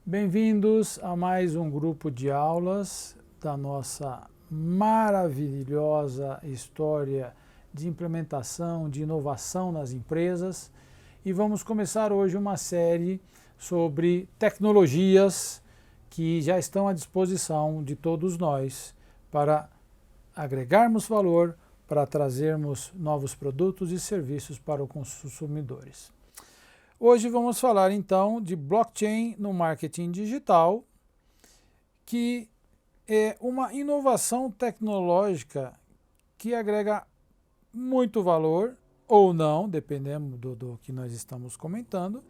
Bem-vindos a mais um grupo de aulas da nossa maravilhosa história de implementação, de inovação nas empresas. E vamos começar hoje uma série sobre tecnologias que já estão à disposição de todos nós para agregarmos valor, para trazermos novos produtos e serviços para os consumidores. Hoje vamos falar então de blockchain no marketing digital, que é uma inovação tecnológica que agrega muito valor ou não, dependendo do que nós estamos comentando,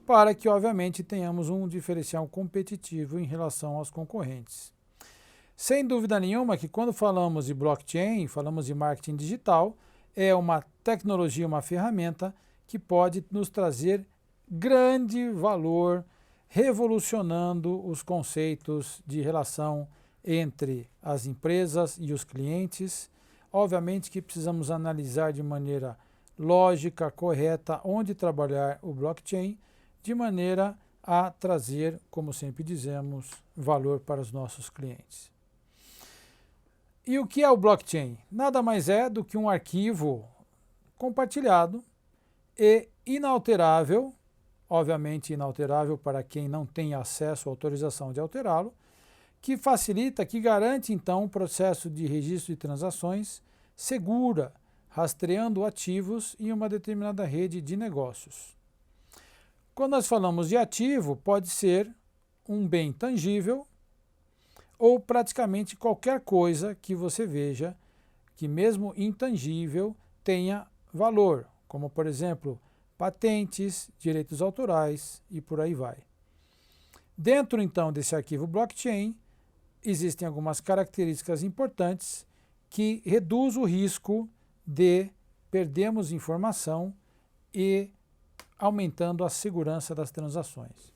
para que obviamente tenhamos um diferencial competitivo em relação aos concorrentes. Sem dúvida nenhuma que quando falamos de blockchain, falamos de marketing digital, é uma tecnologia, uma ferramenta que pode nos trazer grande valor, revolucionando os conceitos de relação entre as empresas e os clientes. Obviamente que precisamos analisar de maneira lógica, correta, onde trabalhar o blockchain, de maneira a trazer, como sempre dizemos, valor para os nossos clientes. E o que é o blockchain? Nada mais é do que um arquivo compartilhado e inalterável, obviamente inalterável para quem não tem acesso ou autorização de alterá-lo, que facilita, que garante então um processo de registro de transações segura, rastreando ativos em uma determinada rede de negócios. Quando nós falamos de ativo, pode ser um bem tangível ou praticamente qualquer coisa que você veja que mesmo intangível tenha valor, como por exemplo, patentes, direitos autorais e por aí vai. Dentro então desse arquivo blockchain, existem algumas características importantes que reduz o risco de perdermos informação e aumentando a segurança das transações.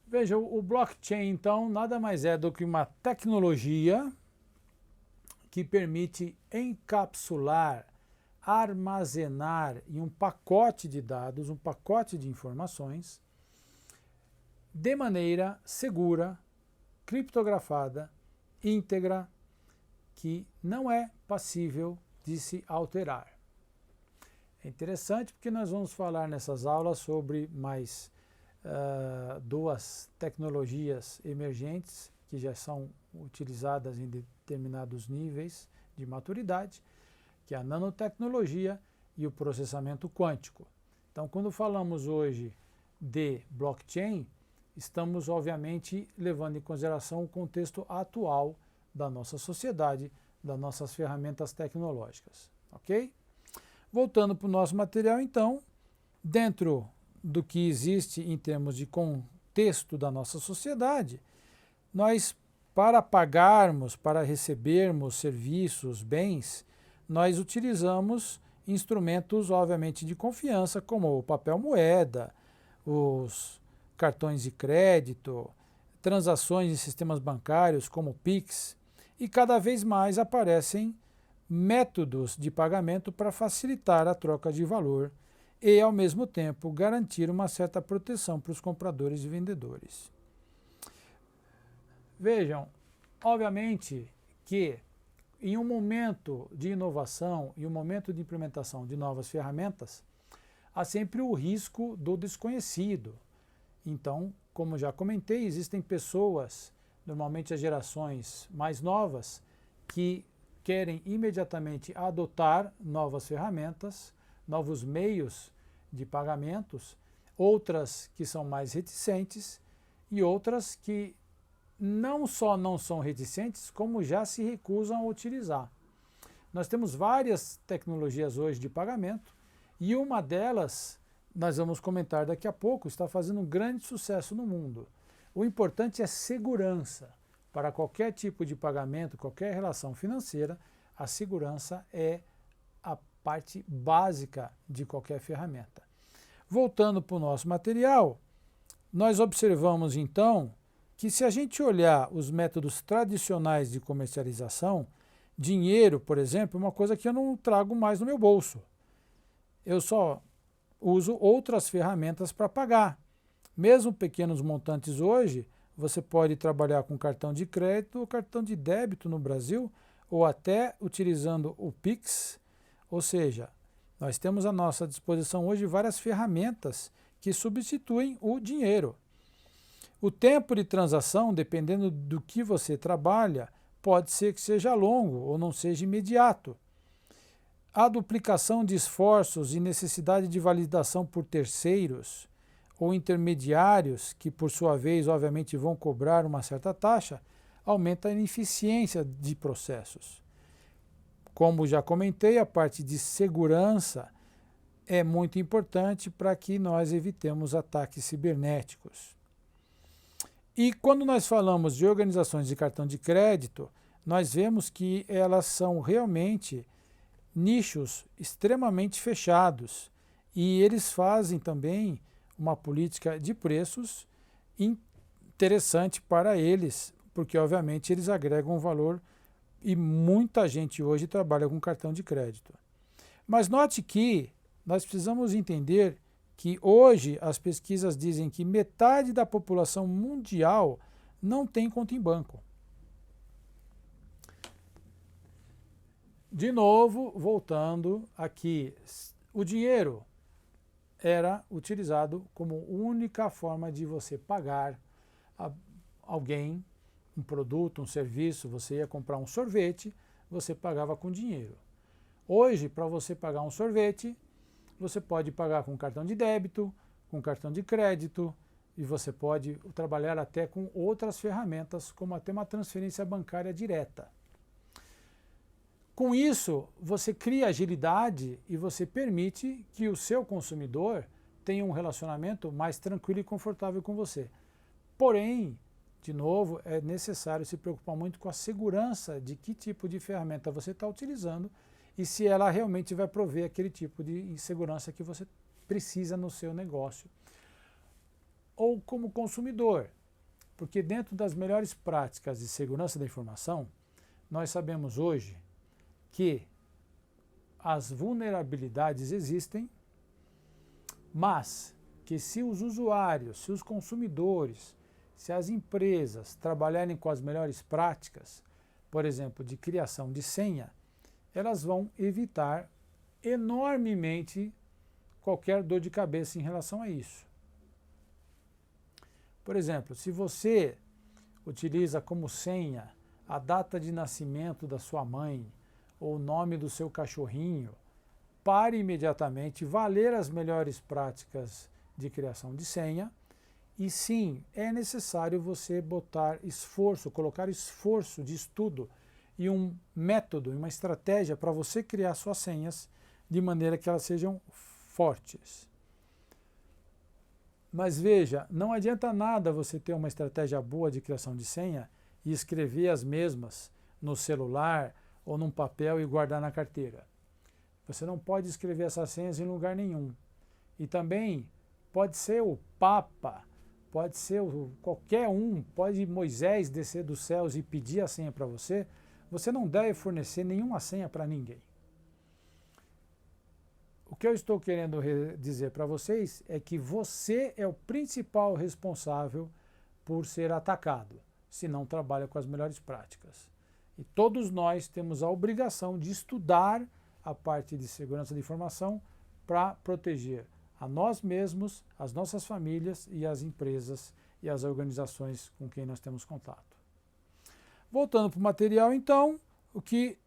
Veja, o blockchain então nada mais é do que uma tecnologia que permite encapsular, armazenar em um pacote de dados, um pacote de informações, de maneira segura, criptografada, íntegra, que não é passível de se alterar. É interessante porque nós vamos falar nessas aulas sobre mais duas tecnologias emergentes que já são utilizadas em determinados níveis de maturidade, que é a nanotecnologia e o processamento quântico. Então, quando falamos hoje de blockchain, estamos obviamente levando em consideração o contexto atual da nossa sociedade, das nossas ferramentas tecnológicas, ok? Voltando para o nosso material, então, dentro do que existe em termos de contexto da nossa sociedade, nós, para pagarmos, para recebermos serviços, bens, nós utilizamos instrumentos, obviamente, de confiança, como o papel moeda, os cartões de crédito, transações em sistemas bancários, como o Pix, e cada vez mais aparecem métodos de pagamento para facilitar a troca de valor e, ao mesmo tempo, garantir uma certa proteção para os compradores e vendedores. Vejam, obviamente que em um momento de inovação e um momento de implementação de novas ferramentas, há sempre o risco do desconhecido. Então, como já comentei, existem pessoas, normalmente as gerações mais novas, que querem imediatamente adotar novas ferramentas, novos meios de pagamentos, outras que são mais reticentes e outras que não só não são reticentes, como já se recusam a utilizar. Nós temos várias tecnologias hoje de pagamento e uma delas, nós vamos comentar daqui a pouco, está fazendo um grande sucesso no mundo. O importante é segurança. Para qualquer tipo de pagamento, qualquer relação financeira, a segurança é a parte básica de qualquer ferramenta. Voltando para o nosso material, nós observamos então que se a gente olhar os métodos tradicionais de comercialização, dinheiro, por exemplo, é uma coisa que eu não trago mais no meu bolso. Eu só uso outras ferramentas para pagar. Mesmo pequenos montantes hoje, você pode trabalhar com cartão de crédito ou cartão de débito no Brasil, ou até utilizando o Pix, ou seja, nós temos à nossa disposição hoje várias ferramentas que substituem o dinheiro. O tempo de transação, dependendo do que você trabalha, pode ser que seja longo ou não seja imediato. A duplicação de esforços e necessidade de validação por terceiros ou intermediários, que por sua vez, obviamente, vão cobrar uma certa taxa, aumenta a ineficiência de processos. Como já comentei, a parte de segurança é muito importante para que nós evitemos ataques cibernéticos. E quando nós falamos de organizações de cartão de crédito, nós vemos que elas são realmente nichos extremamente fechados e eles fazem também uma política de preços interessante para eles, porque obviamente eles agregam valor e muita gente hoje trabalha com cartão de crédito. Mas note que nós precisamos entender que hoje as pesquisas dizem que metade da população mundial não tem conta em banco. De novo, voltando aqui, o dinheiro era utilizado como única forma de você pagar alguém, um produto, um serviço. Você ia comprar um sorvete, você pagava com dinheiro. Hoje, para você pagar um sorvete, você pode pagar com cartão de débito, com cartão de crédito, e você pode trabalhar até com outras ferramentas, como até uma transferência bancária direta. Com isso, você cria agilidade e você permite que o seu consumidor tenha um relacionamento mais tranquilo e confortável com você. Porém, de novo, é necessário se preocupar muito com a segurança de que tipo de ferramenta você está utilizando e se ela realmente vai prover aquele tipo de segurança que você precisa no seu negócio. Ou como consumidor, porque dentro das melhores práticas de segurança da informação, nós sabemos hoje que as vulnerabilidades existem, mas que se os usuários, se os consumidores, se as empresas trabalharem com as melhores práticas, por exemplo, de criação de senha, elas vão evitar enormemente qualquer dor de cabeça em relação a isso. Por exemplo, se você utiliza como senha a data de nascimento da sua mãe ou o nome do seu cachorrinho, pare imediatamente, valer as melhores práticas de criação de senha. E sim, é necessário você botar esforço, colocar esforço de estudo e um método, uma estratégia para você criar suas senhas de maneira que elas sejam fortes. Mas veja, não adianta nada você ter uma estratégia boa de criação de senha e escrever as mesmas no celular ou num papel e guardar na carteira. Você não pode escrever essas senhas em lugar nenhum. E também pode ser o Papa, pode ser qualquer um, pode Moisés descer dos céus e pedir a senha para você, você não deve fornecer nenhuma senha para ninguém. O que eu estou querendo dizer para vocês é que você é o principal responsável por ser atacado, se não trabalha com as melhores práticas. E todos nós temos a obrigação de estudar a parte de segurança de informação para proteger a nós mesmos, as nossas famílias e as empresas e as organizações com quem nós temos contato. Voltando para o material, então, o que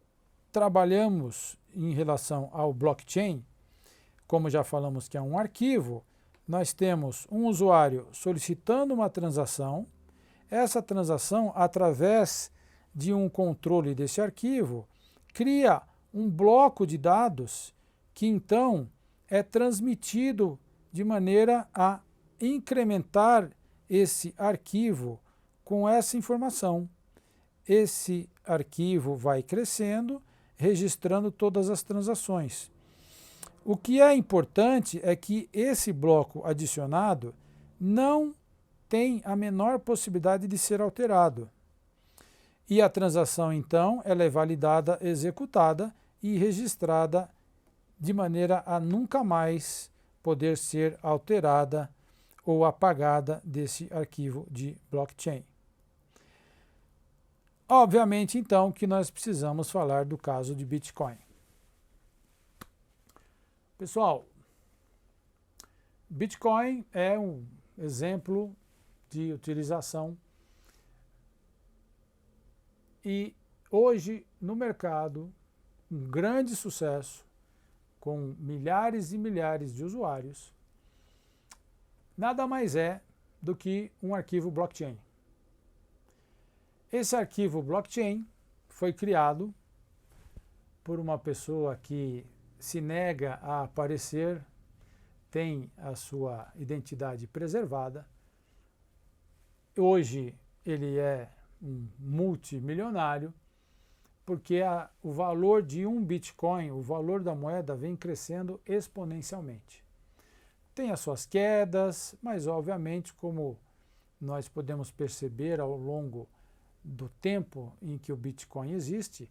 trabalhamos em relação ao blockchain, como já falamos que é um arquivo, nós temos um usuário solicitando uma transação, essa transação, através de um controle desse arquivo, cria um bloco de dados que então é transmitido de maneira a incrementar esse arquivo com essa informação. Esse arquivo vai crescendo, registrando todas as transações. O que é importante é que esse bloco adicionado não tem a menor possibilidade de ser alterado. E a transação, então, ela é validada, executada e registrada de maneira a nunca mais poder ser alterada ou apagada desse arquivo de blockchain. Obviamente, então, que nós precisamos falar do caso de Bitcoin. Pessoal, Bitcoin é um exemplo de utilização e hoje no mercado um grande sucesso com milhares e milhares de usuários, nada mais é do que um arquivo blockchain. Esse arquivo blockchain foi criado por uma pessoa que se nega a aparecer, tem a sua identidade preservada. Hoje ele é um multimilionário, porque o valor de um Bitcoin, o valor da moeda, vem crescendo exponencialmente. Tem as suas quedas, mas obviamente, como nós podemos perceber ao longo do tempo em que o Bitcoin existe,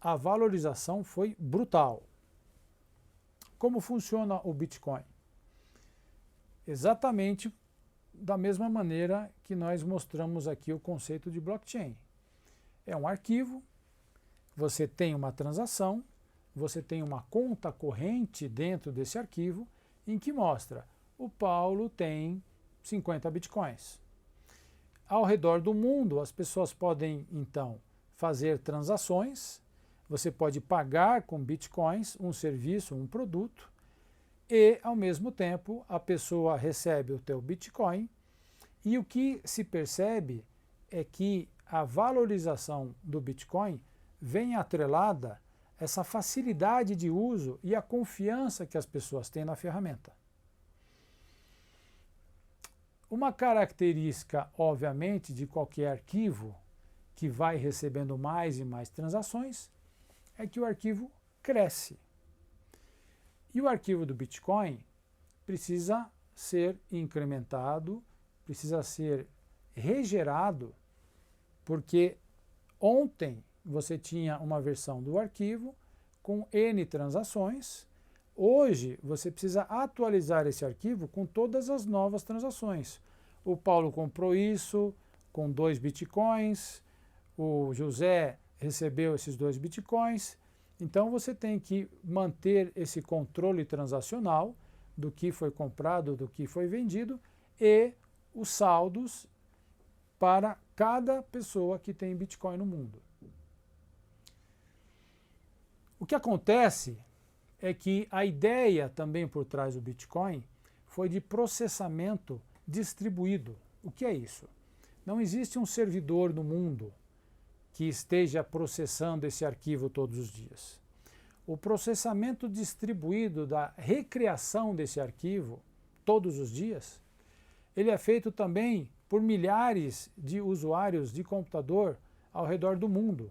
a valorização foi brutal. Como funciona o Bitcoin? Exatamente da mesma maneira que nós mostramos aqui o conceito de blockchain. É um arquivo, você tem uma transação, você tem uma conta corrente dentro desse arquivo em que mostra o Paulo tem 50 bitcoins. Ao redor do mundo, as pessoas podem então fazer transações, você pode pagar com bitcoins um serviço, um produto, e ao mesmo tempo a pessoa recebe o teu bitcoin, e o que se percebe é que a valorização do bitcoin vem atrelada a essa facilidade de uso e a confiança que as pessoas têm na ferramenta. Uma característica, obviamente, de qualquer arquivo que vai recebendo mais e mais transações é que o arquivo cresce. E o arquivo do Bitcoin precisa ser incrementado, precisa ser regerado, porque ontem você tinha uma versão do arquivo com N transações. Hoje você precisa atualizar esse arquivo com todas as novas transações. O Paulo comprou isso com 2 bitcoins, o José recebeu esses 2 bitcoins. Então você tem que manter esse controle transacional do que foi comprado, do que foi vendido e os saldos para cada pessoa que tem Bitcoin no mundo. O que acontece é que a ideia também por trás do Bitcoin foi de processamento distribuído. O que é isso? Não existe um servidor no mundo que esteja processando esse arquivo todos os dias. O processamento distribuído da recriação desse arquivo todos os dias, ele é feito também por milhares de usuários de computador ao redor do mundo.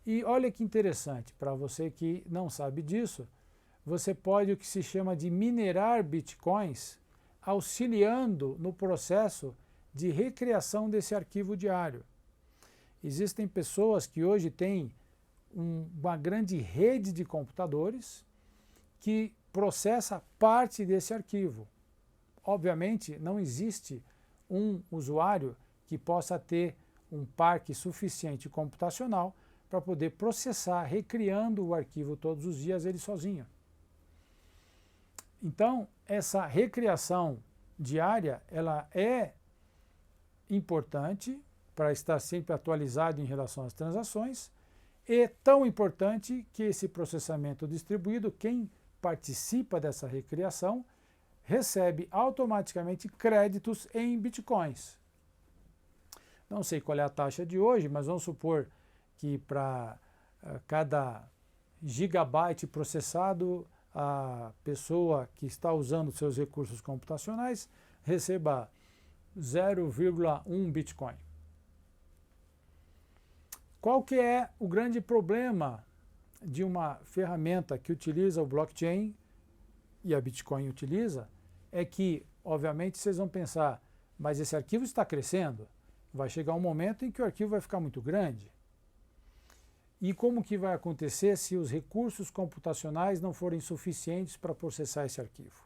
E olha que interessante, para você que não sabe disso, você pode o que se chama de minerar bitcoins, auxiliando no processo de recriação desse arquivo diário. Existem pessoas que hoje têm uma grande rede de computadores que processa parte desse arquivo. Obviamente, não existe um usuário que possa ter um parque suficiente computacional para poder processar, recriando o arquivo todos os dias ele sozinho. Então, essa recriação diária, ela é importante para estar sempre atualizado em relação às transações, e tão importante que esse processamento distribuído, quem participa dessa recriação, recebe automaticamente créditos em bitcoins. Não sei qual é a taxa de hoje, mas vamos supor que para cada gigabyte processado, a pessoa que está usando seus recursos computacionais receba 0,1 Bitcoin. Qual que é o grande problema de uma ferramenta que utiliza o blockchain e a Bitcoin utiliza? É que, obviamente, vocês vão pensar, mas esse arquivo está crescendo, vai chegar um momento em que o arquivo vai ficar muito grande. E como que vai acontecer se os recursos computacionais não forem suficientes para processar esse arquivo?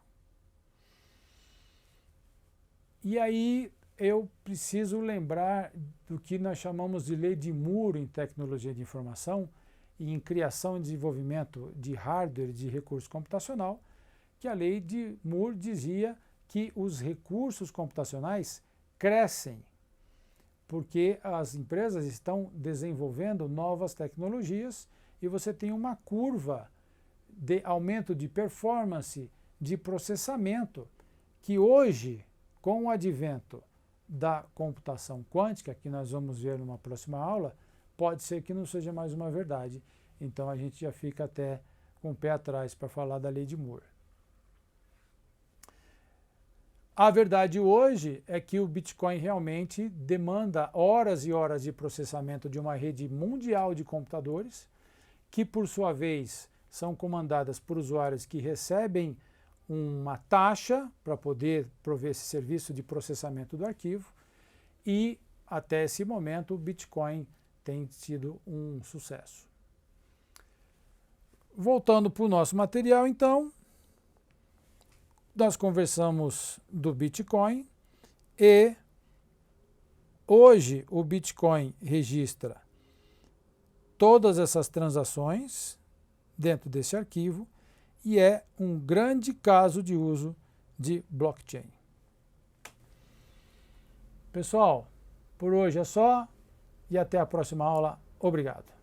E aí eu preciso lembrar do que nós chamamos de lei de Moore em tecnologia de informação e em criação e desenvolvimento de hardware de recurso computacional, que a lei de Moore dizia que os recursos computacionais crescem porque as empresas estão desenvolvendo novas tecnologias e você tem uma curva de aumento de performance, de processamento, que hoje, com o advento da computação quântica, que nós vamos ver numa próxima aula, pode ser que não seja mais uma verdade. Então a gente já fica até com o pé atrás para falar da lei de Moore. A verdade hoje é que o Bitcoin realmente demanda horas e horas de processamento de uma rede mundial de computadores, que por sua vez são comandadas por usuários que recebem uma taxa para poder prover esse serviço de processamento do arquivo, e até esse momento o Bitcoin tem sido um sucesso. Voltando para o nosso material, então, nós conversamos do Bitcoin e hoje o Bitcoin registra todas essas transações dentro desse arquivo e é um grande caso de uso de blockchain. Pessoal, por hoje é só e até a próxima aula. Obrigado.